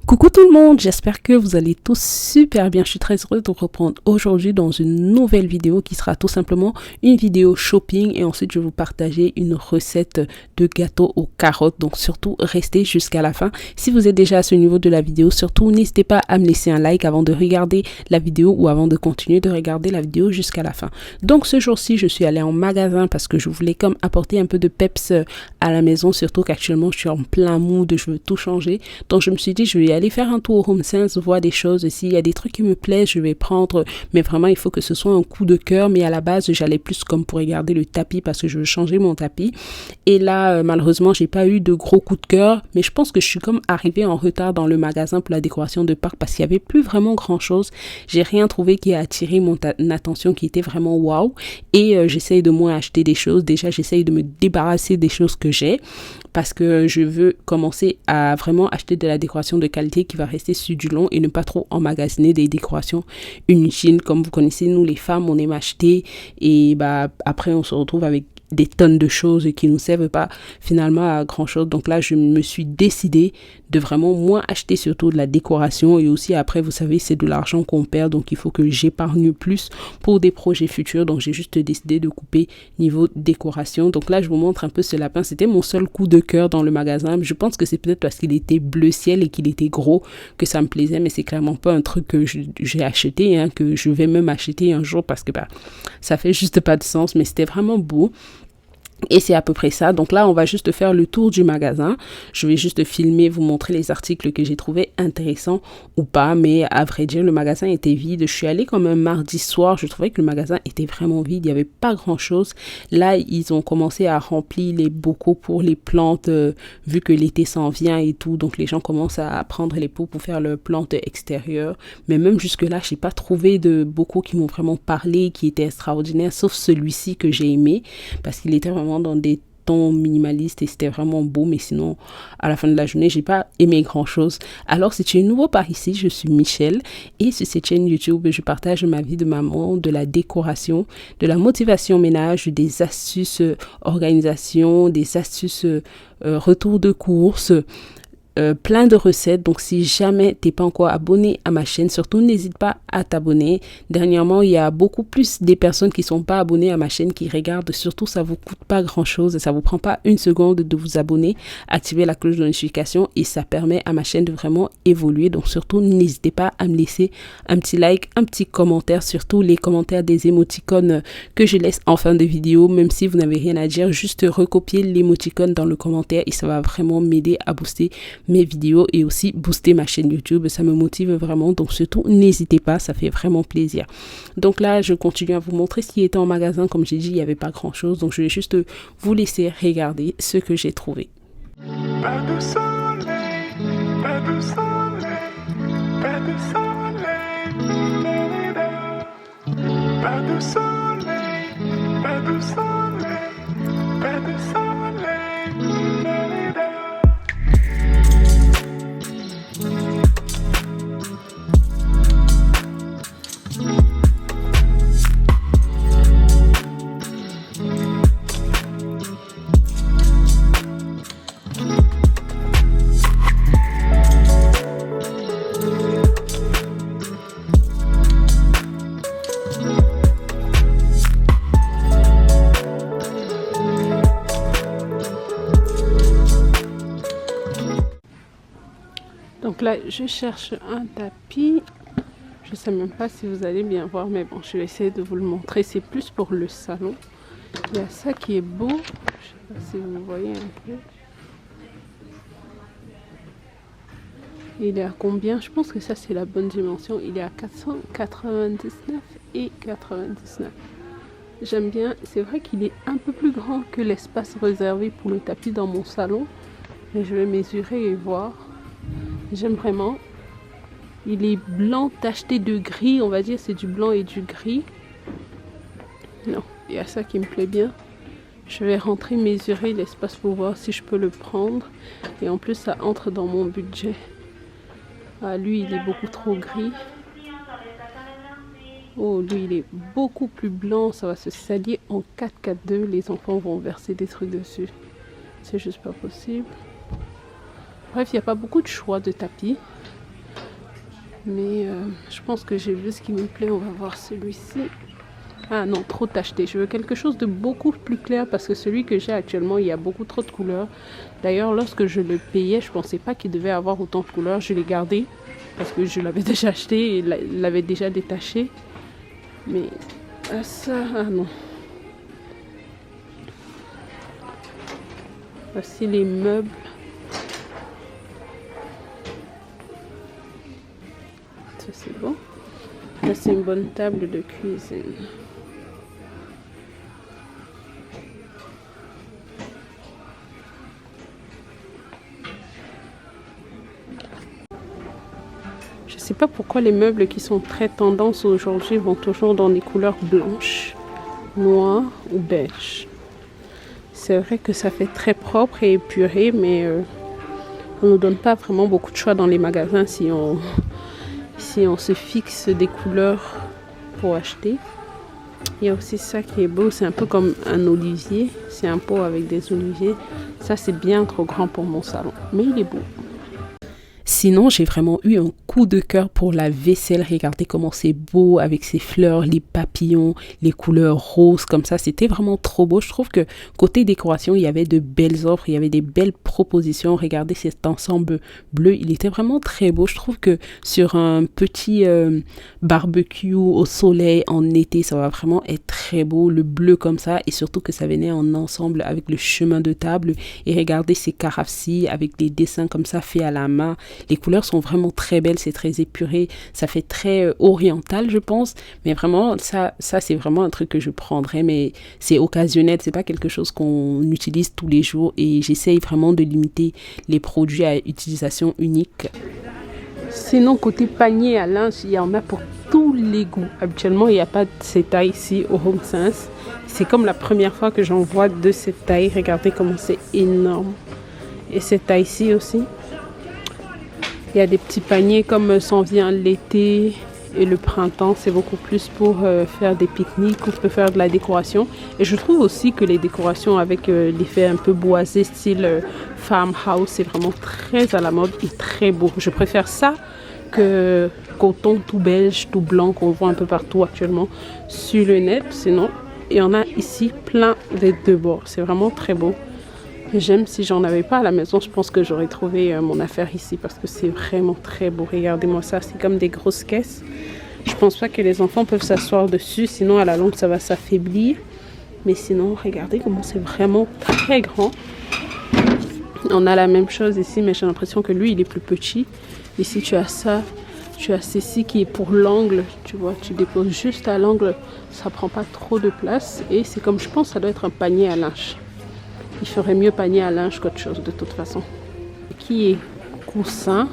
Coucou tout le monde, j'espère que vous allez tous super bien. Je suis très heureuse de vous reprendre aujourd'hui dans une nouvelle vidéo qui sera tout simplement une vidéo shopping et ensuite je vais vous partager une recette de gâteau aux carottes. Donc surtout restez jusqu'à la fin. Si vous êtes déjà à ce niveau de la vidéo, surtout n'hésitez pas à me laisser un like avant de regarder la vidéo ou avant de continuer de regarder la vidéo jusqu'à la fin. Donc ce jour-ci, je suis allée en magasin parce que je voulais comme apporter un peu de peps à la maison, surtout qu'actuellement je suis en plein mood, je veux tout changer. Donc je me suis dit je vais aller faire un tour au Home Sense, voir des choses. S'il y a des trucs qui me plaisent, je vais prendre, mais vraiment il faut que ce soit un coup de cœur. Mais à la base j'allais plus comme pour regarder le tapis parce que je veux changer mon tapis. Et là malheureusement j'ai pas eu de gros coup de cœur, mais je pense que je suis comme arrivée en retard dans le magasin pour la décoration de parc parce qu'il y avait plus vraiment grand chose. J'ai rien trouvé qui a attiré mon attention, qui était vraiment waouh. Et j'essaye de moins acheter des choses. Déjà j'essaye de me débarrasser des choses que j'ai parce que je veux commencer à vraiment acheter de la décoration de qualité qui va rester sur du long et ne pas trop emmagasiner des décorations inutiles. Comme vous connaissez, nous les femmes, on aime acheter et après on se retrouve avec des tonnes de choses qui nous servent pas finalement à grand chose. Donc là je me suis décidée de vraiment moins acheter surtout de la décoration et aussi après vous savez c'est de l'argent qu'on perd, donc il faut que j'épargne plus pour des projets futurs. Donc j'ai juste décidé de couper niveau décoration. Donc là je vous montre un peu ce lapin, c'était mon seul coup de cœur dans le magasin. Je pense que c'est peut-être parce qu'il était bleu ciel et qu'il était gros que ça me plaisait, mais c'est clairement pas un truc que j'ai acheté, que je vais même acheter un jour parce que ça fait juste pas de sens, mais c'était vraiment beau. Et c'est à peu près ça. Donc là, on va juste faire le tour du magasin. Je vais juste filmer, vous montrer les articles que j'ai trouvé intéressants ou pas. Mais à vrai dire, le magasin était vide. Je suis allée comme un mardi soir. Je trouvais que le magasin était vraiment vide. Il n'y avait pas grand-chose. Là, ils ont commencé à remplir les bocaux pour les plantes, vu que l'été s'en vient et tout. Donc les gens commencent à prendre les pots pour faire leurs plantes extérieures. Mais même jusque-là, je n'ai pas trouvé de bocaux qui m'ont vraiment parlé, qui étaient extraordinaires, sauf celui-ci que j'ai aimé parce qu'il était vraiment dans des tons minimalistes et c'était vraiment beau. Mais sinon à la fin de la journée j'ai pas aimé grand chose. Alors si tu es nouveau par ici, je suis Michel et sur cette chaîne YouTube je partage ma vie de maman, de la décoration, de la motivation ménage, des astuces organisation, des astuces retour de course, plein de recettes. Donc si jamais t'es pas encore abonné à ma chaîne, surtout n'hésite pas à t'abonner. Dernièrement il y a beaucoup plus des personnes qui sont pas abonnées à ma chaîne qui regardent. Surtout ça vous coûte pas grand chose et ça vous prend pas une seconde de vous abonner, activer la cloche de notification et ça permet à ma chaîne de vraiment évoluer. Donc surtout n'hésitez pas à me laisser un petit like, un petit commentaire, surtout les commentaires des émoticônes que je laisse en fin de vidéo. Même si vous n'avez rien à dire, juste recopier l'émoticône dans le commentaire et ça va vraiment m'aider à booster mes vidéos et aussi booster ma chaîne YouTube. Ça me motive vraiment, donc surtout n'hésitez pas, ça fait vraiment plaisir. Donc là je continue à vous montrer ce qui était en magasin. Comme j'ai dit, il n'y avait pas grand chose, donc je vais juste vous laisser regarder ce que j'ai trouvé. Pas de soleil, pas de soleil, pas de soleil, pas de soleil, pas de soleil, pas de soleil. Donc là je cherche un tapis. Je sais même pas si vous allez bien voir, mais bon, je vais essayer de vous le montrer. C'est plus pour le salon. Il y a ça qui est beau. Je sais pas si vous voyez un peu. Il est à combien? Je pense que ça c'est la bonne dimension. Il est à 499 et 99. J'aime bien. C'est vrai qu'il est un peu plus grand que l'espace réservé pour le tapis dans mon salon. Mais je vais mesurer et voir. J'aime vraiment. Il est blanc tacheté de gris, on va dire c'est du blanc et du gris. Non, il y a ça qui me plaît bien. Je vais rentrer mesurer l'espace pour voir si je peux le prendre. Et en plus ça entre dans mon budget. Ah, lui il est beaucoup trop gris. Oh, lui il est beaucoup plus blanc, ça va se salir en 4x2. Les enfants vont verser des trucs dessus. C'est juste pas possible. Bref, il n'y a pas beaucoup de choix de tapis. Mais je pense que j'ai vu ce qui me plaît. On va voir celui-ci. Ah non, trop tacheté. Je veux quelque chose de beaucoup plus clair parce que celui que j'ai actuellement, il y a beaucoup trop de couleurs. D'ailleurs, lorsque je le payais, je pensais pas qu'il devait avoir autant de couleurs. Je l'ai gardé parce que je l'avais déjà acheté et il l'avait déjà détaché. Mais ça, ah non. Voici les meubles. Ça c'est bon. Là c'est une bonne table de cuisine. Je sais pas pourquoi les meubles qui sont très tendance aujourd'hui vont toujours dans des couleurs blanches, noires ou beige. C'est vrai que ça fait très propre et épuré, mais on ne nous donne pas vraiment beaucoup de choix dans les magasins si on se fixe des couleurs pour acheter. Il y a aussi ça qui est beau, c'est un peu comme un olivier. C'est un pot avec des oliviers. Ça, c'est bien trop grand pour mon salon, mais il est beau. Sinon, j'ai vraiment eu un coup de cœur pour la vaisselle. Regardez comment c'est beau avec ces fleurs, les papillons, les couleurs roses comme ça. C'était vraiment trop beau. Je trouve que côté décoration, il y avait de belles offres, il y avait des belles propositions. Regardez cet ensemble bleu, il était vraiment très beau. Je trouve que sur un petit barbecue au soleil en été, ça va vraiment être très beau. Le bleu comme ça et surtout que ça venait en ensemble avec le chemin de table. Et regardez ces carafes-ci avec des dessins comme ça faits à la main. Les couleurs sont vraiment très belles, c'est très épuré, ça fait très oriental je pense, mais vraiment ça c'est vraiment un truc que je prendrais, mais c'est occasionnel, c'est pas quelque chose qu'on utilise tous les jours et j'essaye vraiment de limiter les produits à utilisation unique. Sinon côté panier à linge, il y en a pour tous les goûts. Habituellement il n'y a pas de cette taille ici au Home Sense, c'est comme la première fois que j'en vois de cette taille. Regardez comment c'est énorme, et cette taille ici aussi. Il y a des petits paniers comme s'en vient l'été et le printemps. C'est beaucoup plus pour faire des pique-niques ou pour faire de la décoration. Et je trouve aussi que les décorations avec l'effet un peu boisé, style farmhouse, c'est vraiment très à la mode et très beau. Je préfère ça que coton tout beige, tout blanc qu'on voit un peu partout actuellement sur le net. Sinon, il y en a ici plein des deux bords. C'est vraiment très beau. J'aime, si j'en avais pas à la maison, je pense que j'aurais trouvé mon affaire ici parce que c'est vraiment très beau. Regardez-moi ça, c'est comme des grosses caisses. Je pense pas que les enfants peuvent s'asseoir dessus, sinon à la longue ça va s'affaiblir. Mais sinon, regardez comment c'est vraiment très grand. On a la même chose ici, mais j'ai l'impression que lui, il est plus petit. Ici, tu as ça, tu as ceci qui est pour l'angle, tu vois, tu déposes juste à l'angle, ça prend pas trop de place. Et c'est comme, je pense, ça doit être un panier à linge. Il ferait mieux panier à linge qu'autre chose de toute façon. Qui est coussin.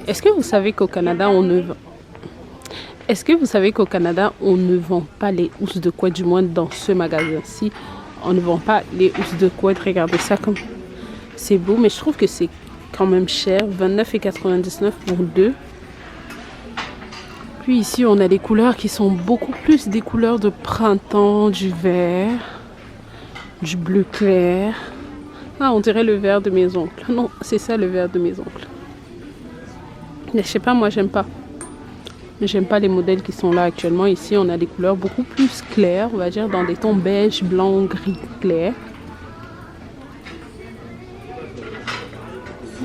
Est-ce que vous savez qu'au Canada, on ne vend pas les housses de couette, du moins dans ce magasin-ci. On ne vend pas les housses de couette. Regardez ça comme c'est beau, mais je trouve que c'est quand même cher. 29,99 pour deux. Puis ici, on a des couleurs qui sont beaucoup plus des couleurs de printemps, du vert, du bleu clair. Ah, on dirait le vert de mes oncles. Non, c'est ça le vert de mes oncles. Mais je sais pas, moi j'aime pas. J'aime pas les modèles qui sont là actuellement. Ici, on a des couleurs beaucoup plus claires, on va dire dans des tons beige, blanc, gris clair.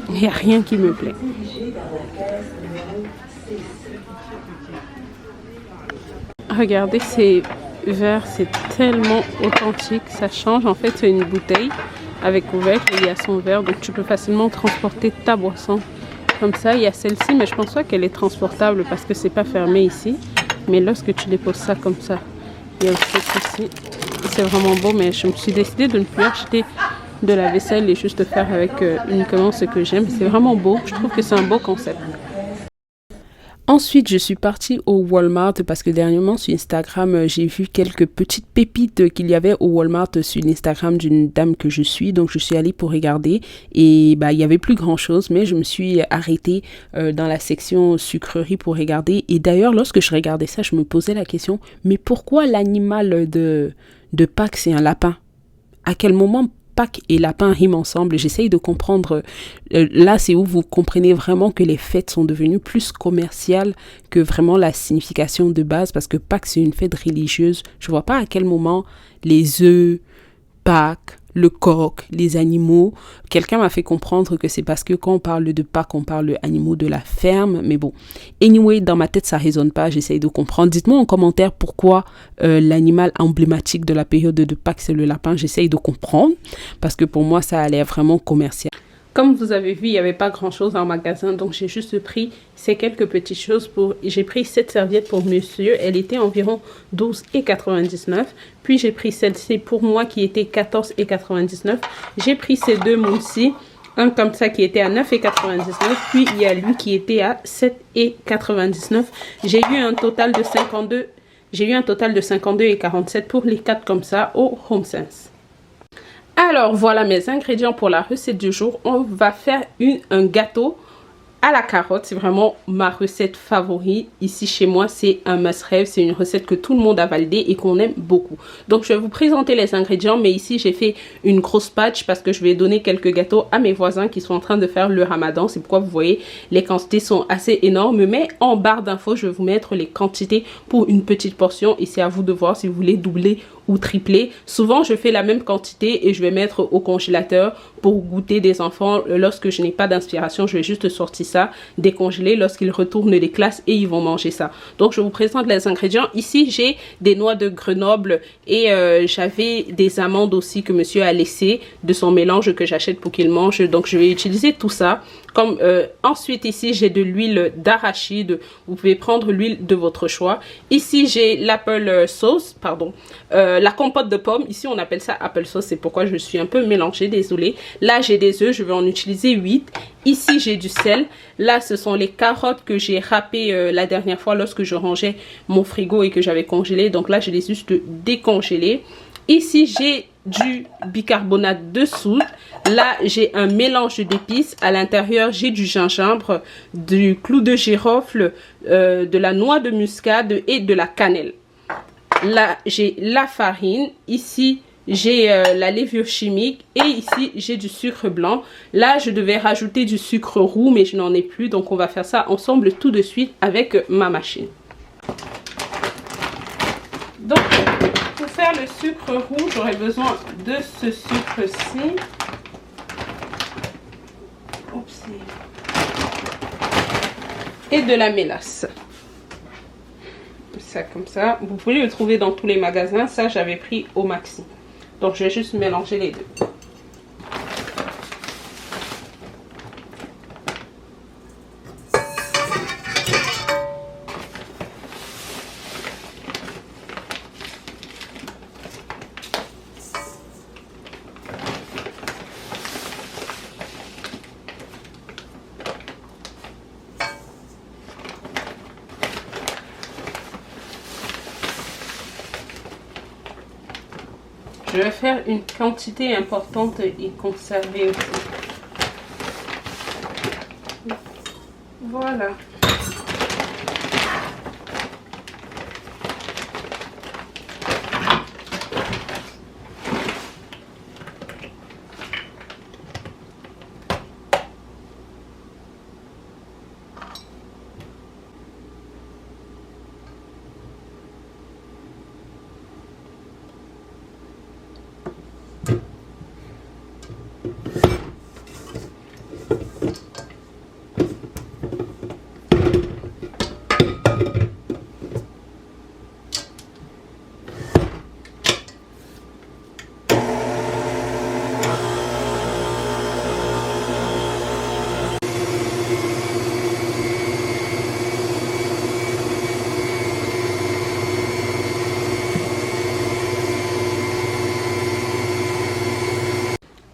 Il n'y a rien qui me plaît. Regardez, ces verres, c'est tellement authentique. Ça change. En fait, c'est une bouteille avec couvercle et il y a son verre. Donc, tu peux facilement transporter ta boisson comme ça. Il y a celle-ci, mais je pense pas qu'elle est transportable parce que c'est pas fermé ici. Mais lorsque tu déposes ça comme ça, il y a aussi ceci. C'est vraiment beau, mais je me suis décidée de ne plus acheter de la vaisselle et juste faire avec uniquement ce que j'aime. C'est vraiment beau. Je trouve que c'est un beau concept. Ensuite, je suis partie au Walmart parce que dernièrement sur Instagram, j'ai vu quelques petites pépites qu'il y avait au Walmart sur l'Instagram d'une dame que je suis. Donc, je suis allée pour regarder et il y avait plus grand chose, mais je me suis arrêtée dans la section sucrerie pour regarder. Et d'ailleurs, lorsque je regardais ça, je me posais la question, mais pourquoi l'animal de Pâques, c'est un lapin? À quel moment Pâques et lapin riment ensemble. J'essaye de comprendre. Là, c'est où vous comprenez vraiment que les fêtes sont devenues plus commerciales que vraiment la signification de base, parce que Pâques, c'est une fête religieuse. Je vois pas à quel moment les œufs, Pâques, le coq, les animaux. Quelqu'un m'a fait comprendre que c'est parce que quand on parle de Pâques, on parle d'animaux de la ferme. Mais bon, anyway, dans ma tête, ça résonne pas. J'essaye de comprendre. Dites-moi en commentaire pourquoi l'animal emblématique de la période de Pâques, c'est le lapin. J'essaye de comprendre parce que pour moi, ça a l'air vraiment commercial. Comme vous avez vu, il n'y avait pas grand-chose en magasin, donc j'ai juste pris ces quelques petites choses. J'ai pris cette serviette pour monsieur, elle était environ 12,99 €. Puis j'ai pris celle-ci pour moi qui était 14,99 €. J'ai pris ces deux mousses-ci, un comme ça qui était à 9,99 €, puis il y a lui qui était à 7,99 €. J'ai eu un total de 52,47 € pour les 4 comme ça au HomeSense. Alors voilà mes ingrédients pour la recette du jour. On va faire un gâteau à la carotte. C'est vraiment ma recette favorite. Ici chez moi, c'est un must-have. C'est une recette que tout le monde a validée et qu'on aime beaucoup. Donc je vais vous présenter les ingrédients. Mais ici, j'ai fait une grosse batch parce que je vais donner quelques gâteaux à mes voisins qui sont en train de faire le ramadan. C'est pourquoi vous voyez, les quantités sont assez énormes. Mais en barre d'infos, je vais vous mettre les quantités pour une petite portion. Et c'est à vous de voir si vous voulez doubler ou tripler. Souvent, je fais la même quantité et je vais mettre au congélateur pour goûter des enfants. Lorsque je n'ai pas d'inspiration, je vais juste sortir ça, décongeler lorsqu'ils retournent des classes et ils vont manger ça. Donc, je vous présente les ingrédients. Ici, j'ai des noix de Grenoble et j'avais des amandes aussi que monsieur a laissé de son mélange que j'achète pour qu'il mange. Donc, je vais utiliser tout ça. Ensuite, ici, j'ai de l'huile d'arachide. Vous pouvez prendre l'huile de votre choix. Ici, j'ai l'apple sauce, la compote de pommes. Ici, on appelle ça apple sauce. C'est pourquoi je suis un peu mélangée, désolée. Là, j'ai des œufs. Je vais en utiliser 8. Ici, j'ai du sel. Là, ce sont les carottes que j'ai râpées la dernière fois lorsque je rangeais mon frigo et que j'avais congelé. Donc là, je les ai juste décongelées. Ici, j'ai du bicarbonate de soude. Là, j'ai un mélange d'épices. À l'intérieur, j'ai du gingembre, du clou de girofle, de la noix de muscade et de la cannelle. Là, j'ai la farine. Ici, j'ai la levure chimique. Et ici, j'ai du sucre blanc. Là, je devais rajouter du sucre roux, mais je n'en ai plus. Donc, on va faire ça ensemble tout de suite avec ma machine. Donc, pour faire le sucre roux, j'aurai besoin de ce sucre-ci. Et de la mélasse. Ça comme ça. Vous pouvez le trouver dans tous les magasins. Ça, j'avais pris au Maxi. Donc, je vais juste mélanger les deux. Je vais faire une quantité importante et conserver aussi. Voilà.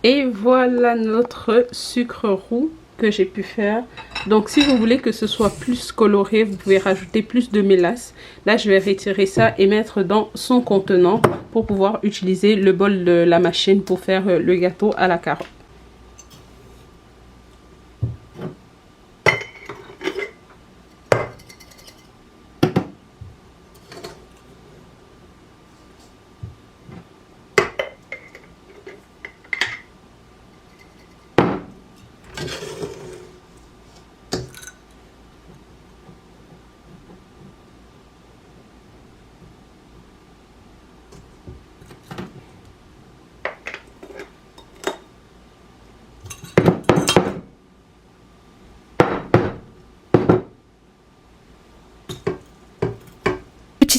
Et voilà notre sucre roux que j'ai pu faire. Donc si vous voulez que ce soit plus coloré, vous pouvez rajouter plus de mélasse. Là, je vais retirer ça et mettre dans son contenant pour pouvoir utiliser le bol de la machine pour faire le gâteau à la carotte.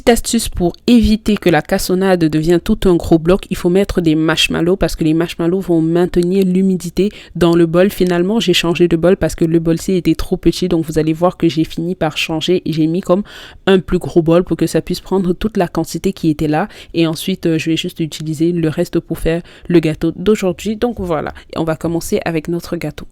Petite astuce pour éviter que la cassonade devienne tout un gros bloc, il faut mettre des marshmallows parce que les marshmallows vont maintenir l'humidité dans le bol. Finalement, j'ai changé de bol parce que le bol-ci était trop petit, donc vous allez voir que j'ai fini par changer et j'ai mis comme un plus gros bol pour que ça puisse prendre toute la quantité qui était là. Et ensuite, je vais juste utiliser le reste pour faire le gâteau d'aujourd'hui. Donc voilà, on va commencer avec notre gâteau.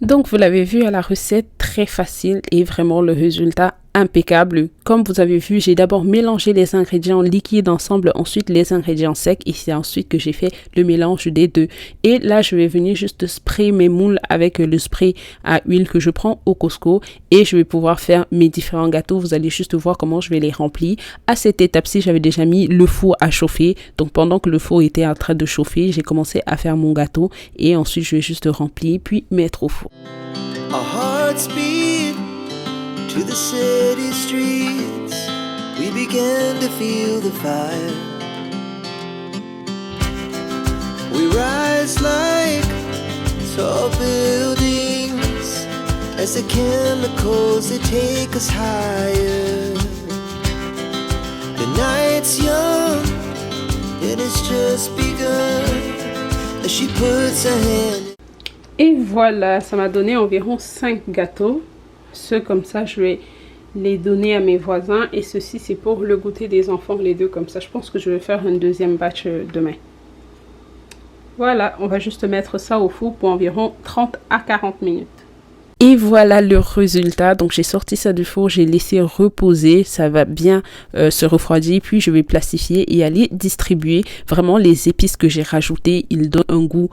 Donc vous l'avez vu à la recette, très facile et vraiment le résultat impeccable. Comme vous avez vu, j'ai d'abord mélangé les ingrédients liquides ensemble, ensuite les ingrédients secs et c'est ensuite que j'ai fait le mélange des deux. Et là, je vais venir juste sprayer mes moules avec le spray à huile que je prends au Costco et je vais pouvoir faire mes différents gâteaux. Vous allez juste voir comment je vais les remplir. À cette étape-ci, j'avais déjà mis le four à chauffer. Donc pendant que le four était en train de chauffer, j'ai commencé à faire mon gâteau et ensuite je vais juste remplir puis mettre au four. To the city streets, we began to feel the fire. We rise like tall buildings as the chemicals they take us higher. The night's young, it has just begun as she puts her hand. Et voilà, ça m'a donné environ 5 gâteaux. Ceux comme ça, je vais les donner à mes voisins. Et ceci, c'est pour le goûter des enfants, les deux comme ça. Je pense que je vais faire un deuxième batch demain. Voilà, on va juste mettre ça au four pour environ 30 à 40 minutes. Et voilà le résultat. Donc j'ai sorti ça du four, j'ai laissé reposer, ça va bien se refroidir, puis je vais plastifier et aller distribuer. Vraiment les épices que j'ai rajoutées, ils donnent un goût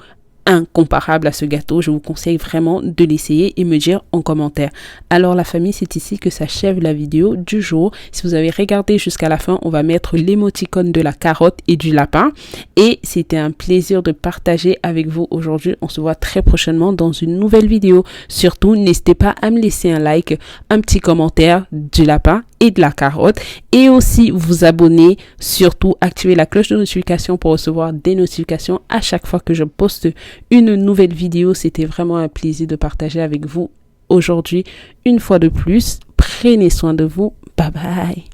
incomparable à ce gâteau. Je vous conseille vraiment de l'essayer et me dire en commentaire. Alors la famille, c'est ici que s'achève la vidéo du jour. Si vous avez regardé jusqu'à la fin, on va mettre l'émoticône de la carotte et du lapin. Et c'était un plaisir de partager avec vous aujourd'hui. On se voit très prochainement dans une nouvelle vidéo. Surtout, n'hésitez pas à me laisser un like, un petit commentaire du lapin et de la carotte, et aussi vous abonner, surtout activer la cloche de notification pour recevoir des notifications à chaque fois que je poste une nouvelle vidéo. C'était vraiment un plaisir de partager avec vous aujourd'hui. Une fois de plus, prenez soin de vous. Bye bye.